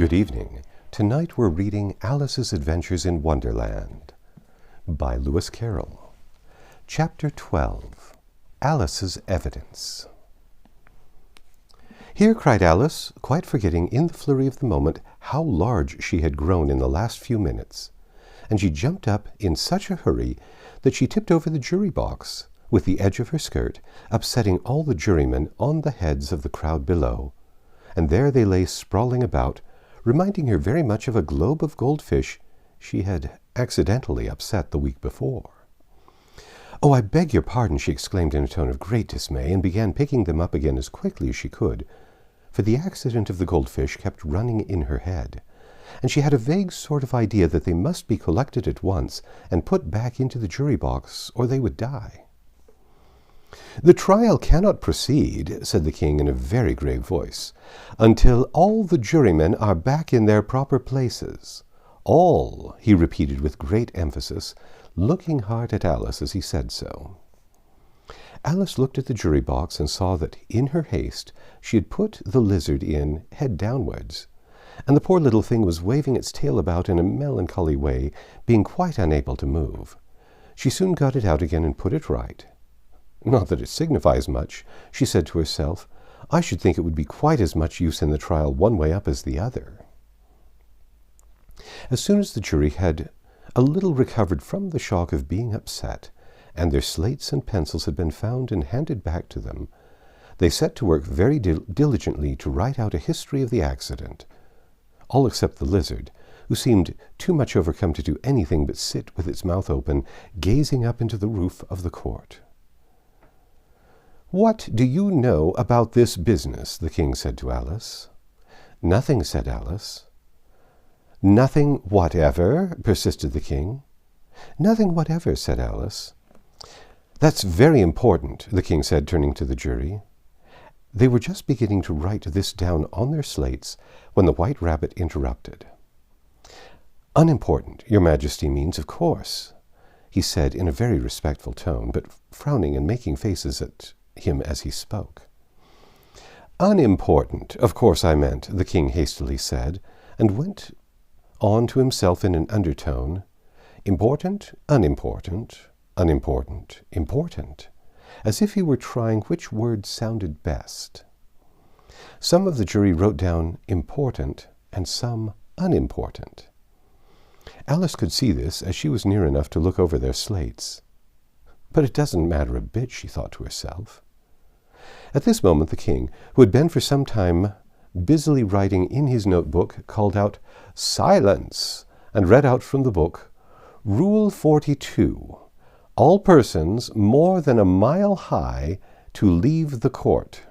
Good evening. Tonight we're reading Alice's Adventures in Wonderland by Lewis Carroll. Chapter 12. Alice's Evidence. "Here," cried Alice, quite forgetting in the flurry of the moment how large she had grown in the last few minutes, and she jumped up in such a hurry that she tipped over the jury box with the edge of her skirt, upsetting all the jurymen on the heads of the crowd below, and there they lay sprawling about, reminding her very much of a globe of goldfish she had accidentally upset the week before. "Oh, I beg your pardon," she exclaimed in a tone of great dismay, and began picking them up again as quickly as she could, for the accident of the goldfish kept running in her head, and she had a vague sort of idea that they must be collected at once and put back into the jury box, or they would die. "The trial cannot proceed," said the king in a very grave voice, "until all the jurymen are back in their proper places. All," he repeated with great emphasis, looking hard at Alice as he said so. Alice looked at the jury box and saw that in her haste she had put the lizard in head downwards, and the poor little thing was waving its tail about in a melancholy way, being quite unable to move. She soon got it out again and put it right. "Not that it signifies much," she said to herself. "I should think it would be quite as much use in the trial one way up as the other." As soon as the jury had a little recovered from the shock of being upset, and their slates and pencils had been found and handed back to them, they set to work very diligently to write out a history of the accident, all except the lizard, who seemed too much overcome to do anything but sit with its mouth open, gazing up into the roof of the court. "What do you know about this business?" the king said to Alice. "Nothing," said Alice. "Nothing whatever?" persisted the king. "Nothing whatever," said Alice. "That's very important," the king said, turning to the jury. They were just beginning to write this down on their slates when the White Rabbit interrupted. "Unimportant, your majesty means, of course," he said in a very respectful tone, but frowning and making faces at him as he spoke. "Unimportant, of course I meant," the king hastily said, and went on to himself in an undertone, "Important, unimportant, unimportant, important," as if he were trying which word sounded best. Some of the jury wrote down important and some unimportant. Alice could see this, as she was near enough to look over their slates. "But it doesn't matter a bit," she thought to herself. At this moment the king, who had been for some time busily writing in his notebook, called out, "Silence!" and read out from the book, "Rule 42. All persons more than a mile high to leave the court."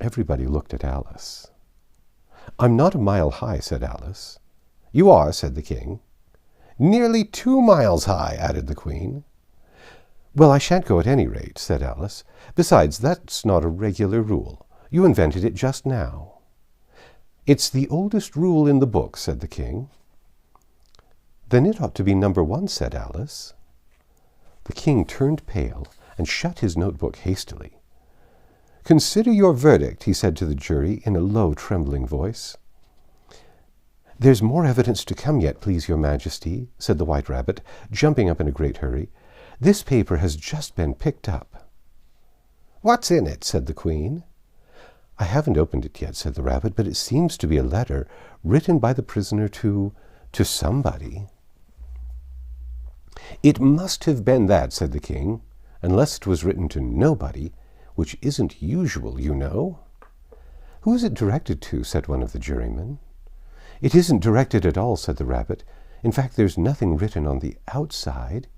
Everybody looked at Alice. "I'm not a mile high," said Alice. "You are," said the king. "Nearly 2 miles high," added the queen. "Well, I shan't go at any rate," said Alice. "Besides, that's not a regular rule. You invented it just now." "It's the oldest rule in the book," said the king. "Then it ought to be number 1, said Alice. The king turned pale and shut his notebook hastily. "Consider your verdict," he said to the jury in a low, trembling voice. "There's more evidence to come yet, please your majesty," said the White Rabbit, jumping up in a great hurry. "This paper has just been picked up." "What's in it?" said the queen. "I haven't opened it yet," said the rabbit, "but it seems to be a letter written by the prisoner to somebody." "It must have been that," said the king, "unless it was written to nobody, which isn't usual, you know." "Who is it directed to?" said one of the jurymen. "It isn't directed at all," said the rabbit. "In fact, there's nothing written on the outside."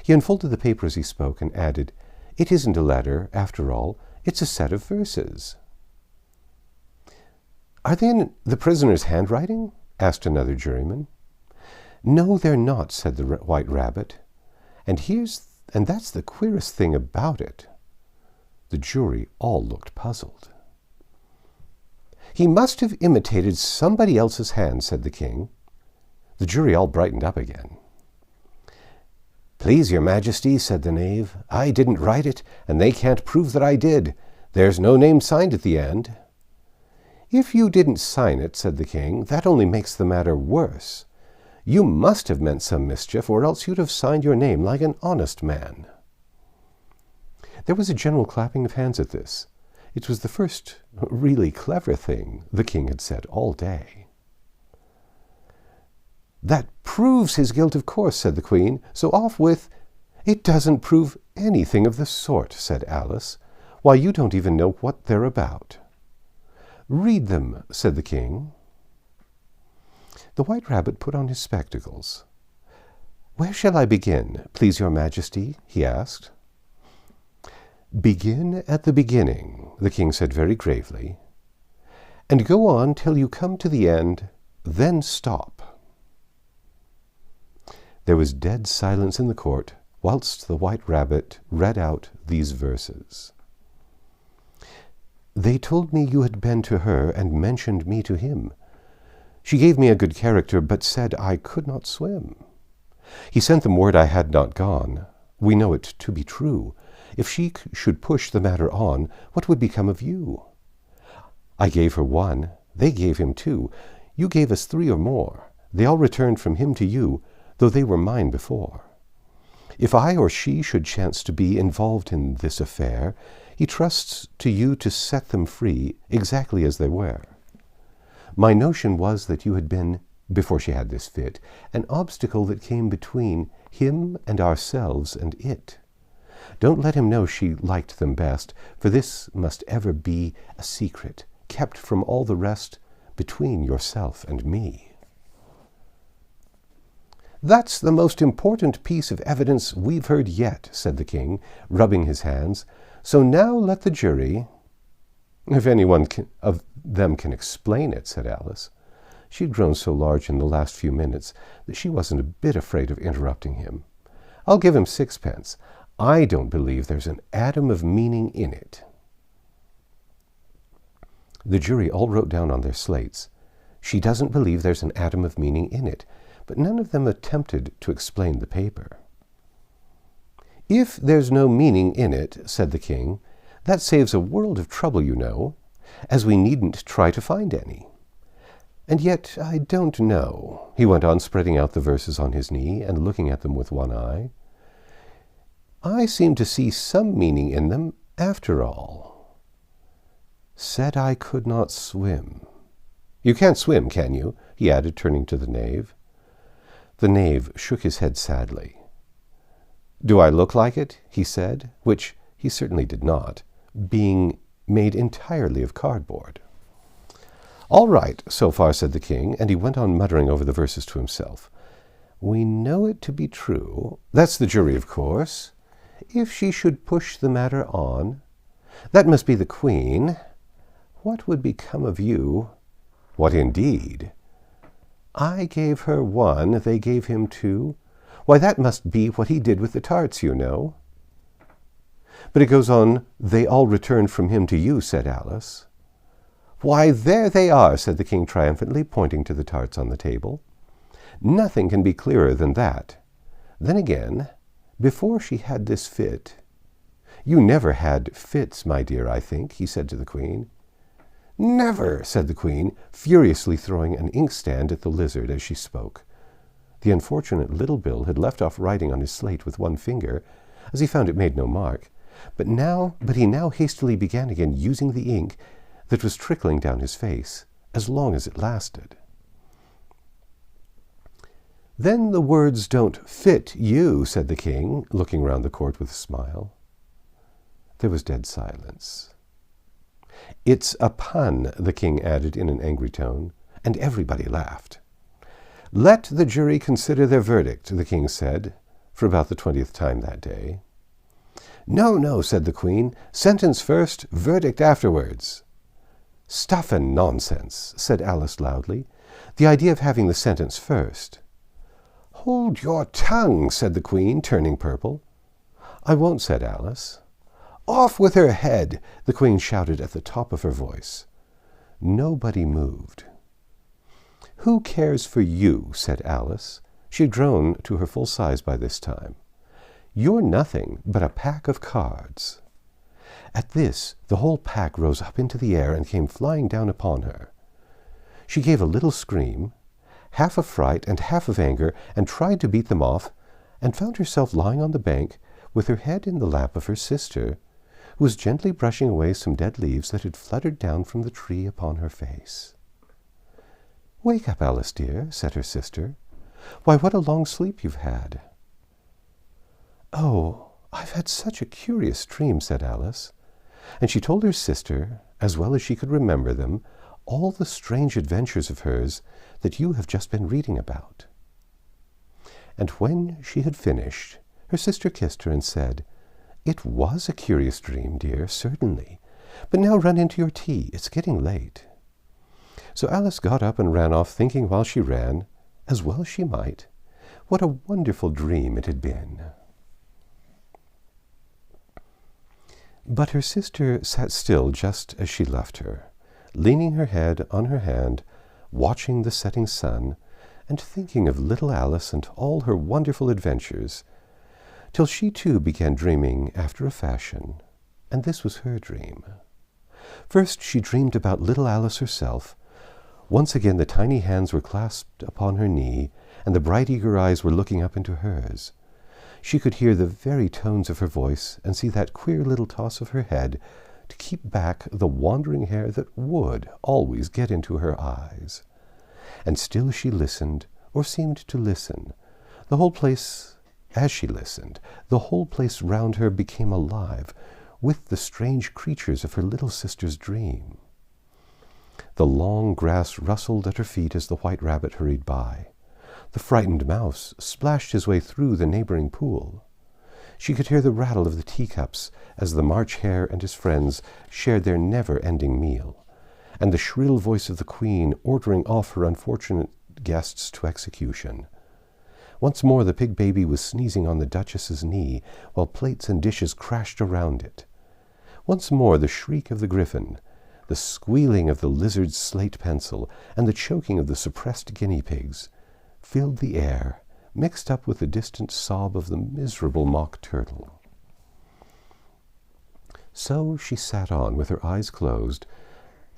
He unfolded the paper as he spoke and added, "It isn't a letter, after all. It's a set of verses." "Are they in the prisoner's handwriting?" asked another juryman. "No, they're not," said the White Rabbit. And that's the queerest thing about it." The jury all looked puzzled. "He must have imitated somebody else's hand," said the king. The jury all brightened up again. "Please your majesty," said the knave, "I didn't write it, and they can't prove that I did. There's no name signed at the end." "If you didn't sign it," said the king, "that only makes the matter worse. You must have meant some mischief, or else you'd have signed your name like an honest man." There was a general clapping of hands at this. It was the first really clever thing the king had said all day. "That proves his guilt, of course," said the queen, "so off with—" "It doesn't prove anything of the sort," said Alice. "Why, you don't even know what they're about." "Read them," said the king. The White Rabbit put on his spectacles. "Where shall I begin, please your majesty?" he asked. "Begin at the beginning," the king said very gravely, "and go on till you come to the end, then stop." There was dead silence in the court whilst the White Rabbit read out these verses. "They told me you had been to her and mentioned me to him. She gave me a good character, but said I could not swim. He sent them word I had not gone. We know it to be true. If she should push the matter on, what would become of you? I gave her 1, they gave him 2. You gave us 3 or more. They all returned from him to you, though they were mine before. If I or she should chance to be involved in this affair, he trusts to you to set them free exactly as they were. My notion was that you had been, before she had this fit, an obstacle that came between him and ourselves and it. Don't let him know she liked them best, for this must ever be a secret, kept from all the rest, between yourself and me." "That's the most important piece of evidence we've heard yet," said the king, rubbing his hands. "So now let the jury—" "If anyone of them can explain it," said Alice. She had grown so large in the last few minutes that she wasn't a bit afraid of interrupting him. "I'll give him 6 pence. I don't believe there's an atom of meaning in it." The jury all wrote down on their slates, "She doesn't believe there's an atom of meaning in it," but none of them attempted to explain the paper. "If there's no meaning in it," said the king, "that saves a world of trouble, you know, as we needn't try to find any. And yet I don't know," he went on, spreading out the verses on his knee and looking at them with one eye. "I seem to see some meaning in them, after all. Said I could not swim. You can't swim, can you?" he added, turning to the knave. The knave shook his head sadly. "Do I look like it?" he said, which he certainly did not, being made entirely of cardboard. "All right, so far," said the king, and he went on muttering over the verses to himself. "We know it to be true. That's the jury, of course. If she should push the matter on, that must be the queen. What would become of you? What indeed? I gave her 1, they gave him 2. Why, that must be what he did with the tarts, you know." "But it goes on, they all returned from him to you," said Alice. "Why, there they are," said the king triumphantly, pointing to the tarts on the table. "Nothing can be clearer than that. Then again, before she had this fit—" "You never had fits, my dear, I think," he said to the queen. "Never," said the queen, furiously throwing an inkstand at the lizard as she spoke. The unfortunate little Bill had left off writing on his slate with one finger, as he found it made no mark, but he now hastily began again, using the ink that was trickling down his face, as long as it lasted. "Then the words don't fit you," said the king, looking round the court with a smile. There was dead silence. "It's a pun," the king added in an angry tone, and everybody laughed. "Let the jury consider their verdict," the king said, for about the 20th time that day. "No, no," said the queen. "Sentence first, verdict afterwards." "Stuff and nonsense," said Alice loudly. "The idea of having the sentence first." "Hold your tongue," said the queen, turning purple. "I won't," said Alice. "Off with her head," the queen shouted at the top of her voice. Nobody moved. "Who cares for you?" said Alice. She had grown to her full size by this time. "You're nothing but a pack of cards." At this, the whole pack rose up into the air and came flying down upon her. She gave a little scream, half of fright and half of anger, and tried to beat them off, and found herself lying on the bank with her head in the lap of her sister, who was gently brushing away some dead leaves that had fluttered down from the tree upon her face. "Wake up, Alice, dear," said her sister. "Why, what a long sleep you've had." "Oh, I've had such a curious dream," said Alice. And she told her sister, as well as she could remember them, all the strange adventures of hers that you have just been reading about. And when she had finished, her sister kissed her and said, "It was a curious dream, dear, certainly. But now run into your tea. It's getting late." So Alice got up and ran off, thinking while she ran, as well she might, what a wonderful dream it had been. But her sister sat still just as she left her, leaning her head on her hand, watching the setting sun, and thinking of little Alice and all her wonderful adventures, till she too began dreaming after a fashion, and this was her dream. First she dreamed about little Alice herself. Once again the tiny hands were clasped upon her knee, and the bright eager eyes were looking up into hers. She could hear the very tones of her voice, and see that queer little toss of her head to keep back the wandering hair that would always get into her eyes. And still she listened, or seemed to listen. As she listened, the whole place round her became alive with the strange creatures of her little sister's dream. The long grass rustled at her feet as the white rabbit hurried by. The frightened mouse splashed his way through the neighboring pool. She could hear the rattle of the teacups as the March Hare and his friends shared their never-ending meal, and the shrill voice of the Queen ordering off her unfortunate guests to execution. Once more the pig baby was sneezing on the Duchess's knee, while plates and dishes crashed around it. Once more the shriek of the griffin, the squealing of the lizard's slate pencil, and the choking of the suppressed guinea pigs filled the air, mixed up with the distant sob of the miserable mock turtle. So she sat on with her eyes closed,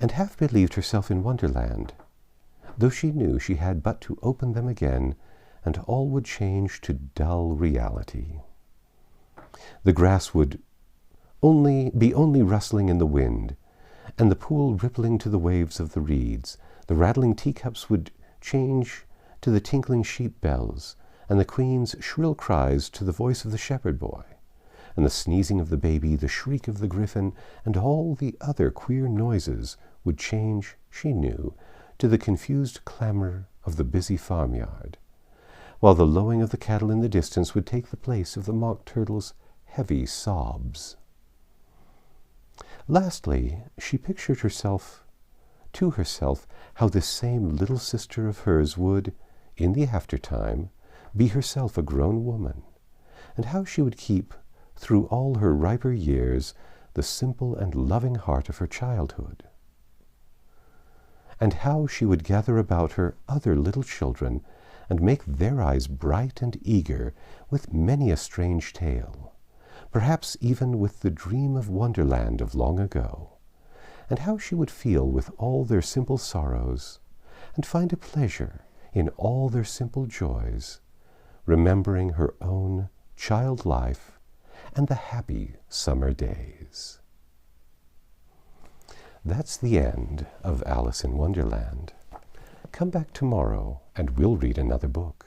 and half believed herself in Wonderland, though she knew she had but to open them again, and all would change to dull reality. The grass would be only rustling in the wind, and the pool rippling to the waves of the reeds. The rattling teacups would change to the tinkling sheep bells, and the Queen's shrill cries to the voice of the shepherd boy, and the sneezing of the baby, the shriek of the griffin, and all the other queer noises would change, she knew, to the confused clamor of the busy farmyard, while the lowing of the cattle in the distance would take the place of the mock turtle's heavy sobs. Lastly, she pictured to herself how this same little sister of hers would, in the aftertime, be herself a grown woman, and how she would keep, through all her riper years, the simple and loving heart of her childhood, and how she would gather about her other little children and make their eyes bright and eager with many a strange tale, perhaps even with the dream of Wonderland of long ago, and how she would feel with all their simple sorrows, and find a pleasure in all their simple joys, remembering her own child life and the happy summer days. That's the end of Alice in Wonderland. Come back tomorrow and we'll read another book.